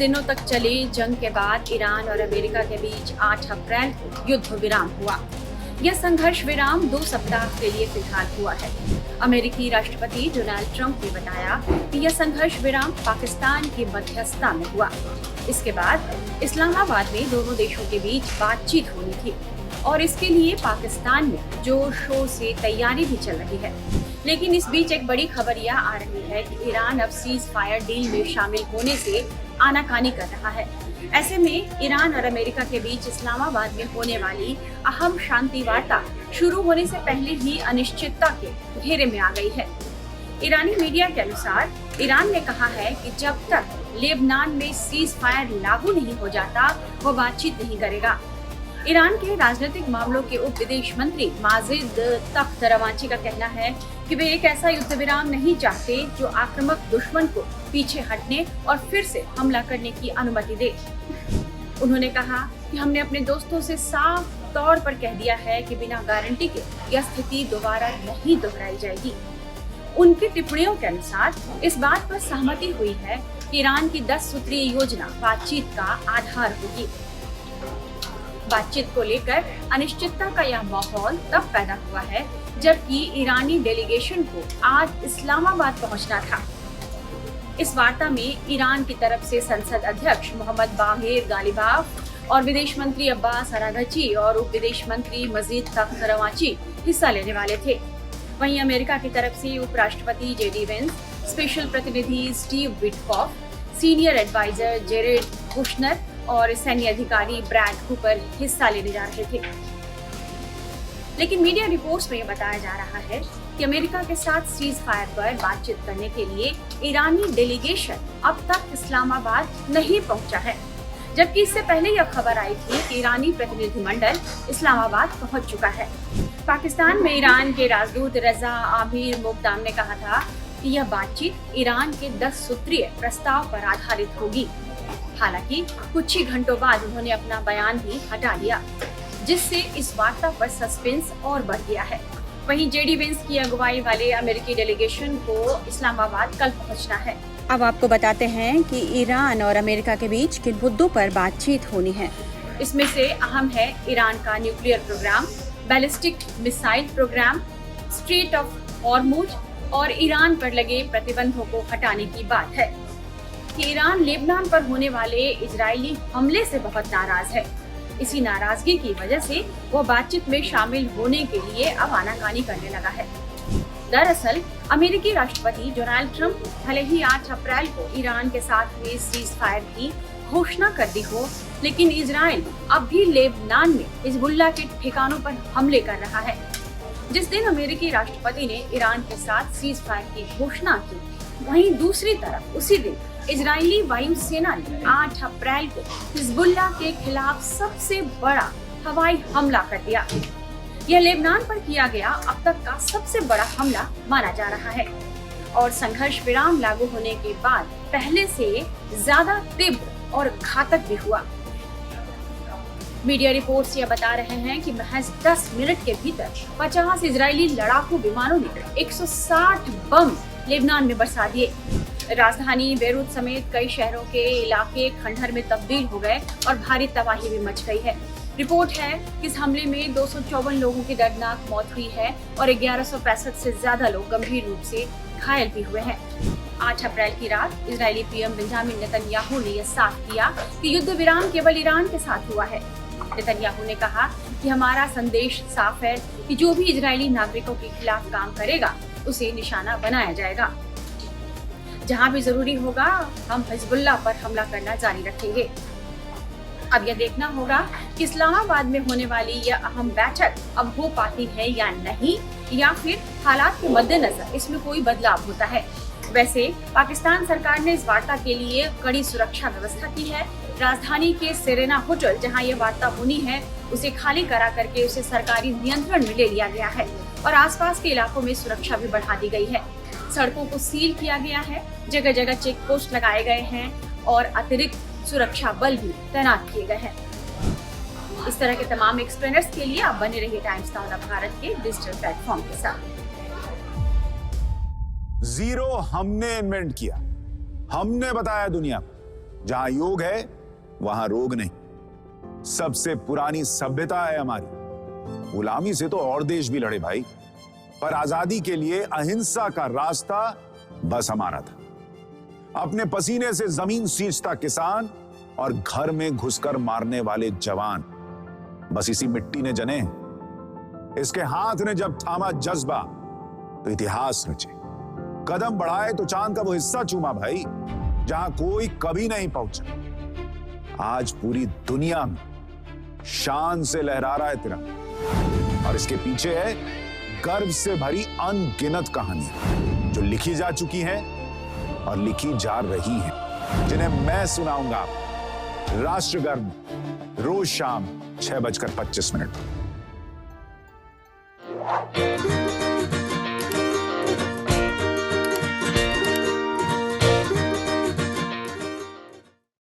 दिनों तक चली जंग के बाद ईरान और अमेरिका के बीच 8 अप्रैल को युद्ध विराम हुआ। यह संघर्ष विराम 2 सप्ताह के लिए फिलहाल हुआ है। अमेरिकी राष्ट्रपति डोनाल्ड ट्रंप ने बताया कि यह संघर्ष विराम पाकिस्तान की मध्यस्थता में हुआ। इसके बाद इस्लामाबाद में दोनों देशों के बीच बातचीत होनी थी और इसके लिए पाकिस्तान में जोर शोर से तैयारी भी चल रही है। लेकिन इस बीच एक बड़ी खबर यह आ रही है कि ईरान अब सीज फायर डील में शामिल होने से आनाकानी कर रहा है। ऐसे में ईरान और अमेरिका के बीच इस्लामाबाद में होने वाली अहम शांति वार्ता शुरू होने से पहले ही अनिश्चितता के घेरे में आ गई है। ईरानी मीडिया के अनुसार ईरान ने कहा है कि जब तक लेबनान में सीज फायर लागू नहीं हो जाता वो बातचीत नहीं करेगा। ईरान के राजनीतिक मामलों के उप विदेश मंत्री माजिद तख्त रवांची का कहना है कि वे एक ऐसा युद्ध विराम नहीं चाहते जो आक्रामक दुश्मन को पीछे हटने और फिर से हमला करने की अनुमति दे। उन्होंने कहा कि हमने अपने दोस्तों से साफ तौर पर कह दिया है कि बिना गारंटी के यह स्थिति दोबारा नहीं दोहराई जाएगी। उनकी टिप्पणियों के अनुसार इस बात पर सहमति हुई है कि ईरान की 10 सूत्रीय योजना बातचीत का आधार होगी। बातचीत को लेकर अनिश्चितता का यह माहौल तब पैदा हुआ है जबकि ईरानी डेलीगेशन को आज इस्लामाबाद पहुंचना था। इस वार्ता में ईरान की तरफ से संसद अध्यक्ष मोहम्मद बाघेर गालिबाफ और विदेश मंत्री अब्बास अरागची और उप विदेश मंत्री मजीद तख्त रवांची हिस्सा लेने वाले थे। वहीं अमेरिका की तरफ से उपराष्ट्रपति जेडी वेंस, स्पेशल प्रतिनिधि Steve Witkoff, senior adviser Jared Kushner और सैन्य अधिकारी ब्रैड कूपर हिस्सा लेने जा रहे थे। लेकिन मीडिया रिपोर्ट्स में बताया जा रहा है कि अमेरिका के साथ सीज फायर पर बातचीत करने के लिए ईरानी डेलीगेशन अब तक इस्लामाबाद नहीं पहुंचा है, जबकि इससे पहले यह खबर आई थी कि ईरानी प्रतिनिधिमंडल इस्लामाबाद पहुंच चुका है। पाकिस्तान में ईरान के राजदूत रजा आमिर मुक्ताम ने कहा था कि यह बातचीत ईरान के 10 सूत्रीय प्रस्ताव पर आधारित होगी। हालांकि कुछ ही घंटों बाद उन्होंने अपना बयान भी हटा लिया, जिससे इस वार्ता पर सस्पेंस और बढ़ गया है। वहीं जेडी वेंस की अगुवाई वाले अमेरिकी डेलीगेशन को इस्लामाबाद कल पहुंचना है। अब आपको बताते हैं कि ईरान और अमेरिका के बीच किन मुद्दों पर बातचीत होनी है। इसमें से अहम है ईरान का nuclear programme, ballistic missile programme, Strait of Hormuz और ईरान पर लगे प्रतिबंधों को हटाने की बात है कि ईरान लेबनान पर होने वाले इजरायली हमले से बहुत नाराज है। इसी नाराजगी की वजह से वो बातचीत में शामिल होने के लिए अब आनाकानी करने लगा है। दरअसल अमेरिकी राष्ट्रपति डोनाल्ड ट्रंप भले ही 8 अप्रैल को ईरान के साथ हुए सीज फायर की घोषणा कर दी हो, लेकिन इजराइल अब भी लेबनान में हिजबुल्लाह के ठिकानों पर हमले कर रहा है। जिस दिन अमेरिकी राष्ट्रपति ने ईरान के साथ सीज फायर की घोषणा की, वहीं दूसरी तरफ उसी दिन इजरायली वायुसेना ने 8 अप्रैल को हिजबुल्लाह के खिलाफ सबसे बड़ा हवाई हमला कर दिया। यह लेबनान पर किया गया अब तक का सबसे बड़ा हमला माना जा रहा है और संघर्ष विराम लागू होने के बाद पहले से ज्यादा तीव्र और घातक भी हुआ। मीडिया रिपोर्ट्स यह बता रहे हैं कि महज 10 मिनट के भीतर 50 इजरायली लड़ाकू विमानों ने 160 बम लेबनान में बरसा दिए। राजधानी बेरूत समेत कई शहरों के इलाके खंडहर में तब्दील हो गए और भारी तबाही भी मच गई है। रिपोर्ट है कि इस हमले में 254 लोगों की दर्दनाक मौत हुई है और 1165 से ज्यादा लोग गंभीर रूप से घायल भी हुए हैं। 8 अप्रैल की रात इजरायली पीएम बेंजामिन नेतन्याहू ने यह साफ किया कि युद्ध विराम केवल ईरान के साथ हुआ है। नेतन्याहू ने कहा कि हमारा संदेश साफ है कि जो भी इजरायली नागरिकों के खिलाफ काम करेगा उसे निशाना बनाया जाएगा। जहां भी जरूरी होगा हम हिजबुल्लाह पर हमला करना जारी रखेंगे। अब यह देखना होगा कि इस्लामाबाद में होने वाली यह अहम बैठक अब हो पाती है या नहीं, या फिर हालात के मद्देनजर इसमें कोई बदलाव होता है। वैसे पाकिस्तान सरकार ने इस वार्ता के लिए कड़ी सुरक्षा व्यवस्था की है। राजधानी के सेरेना होटल जहां यह वार्ता होनी है उसे खाली करा करके उसे सरकारी नियंत्रण में ले लिया गया है और आसपास के इलाकों में सुरक्षा भी बढ़ा दी गई है। सड़कों को सील किया गया है, जगह जगह चेक पोस्ट लगाए गए हैं और अतिरिक्त सुरक्षा बल भी तैनात किए गए हैं। इस तरह के तमाम एक्सप्लेनर्स के लिए आप बने रहिए टाइम्स नाउ भारत के डिजिटल प्लेटफॉर्म के साथ। जीरो हमने इन्वेंट किया, हमने बताया दुनिया को। जहां योग है वहां रोग नहीं। सबसे पुरानी सभ्यता है हमारी। गुलामी से तो और देश भी लड़े भाई, पर आजादी के लिए अहिंसा का रास्ता बस हमारा था। अपने पसीने से जमीन सींचता किसान और घर में घुसकर मारने वाले जवान, बस इसी मिट्टी ने जने। इसके हाथ ने जब थामा जज्बा तो इतिहास रचे। कदम बढ़ाए तो चांद का वो हिस्सा चूमा भाई जहां कोई कभी नहीं पहुंचा। आज पूरी दुनिया में शान से लहरा रहा है तिरंगा, और इसके पीछे है गर्व से भरी अनगिनत कहानियां जो लिखी जा चुकी हैं और लिखी जा रही हैं, जिन्हें मैं सुनाऊंगा आपको राष्ट्रगर्व रोज शाम 6:25 पर।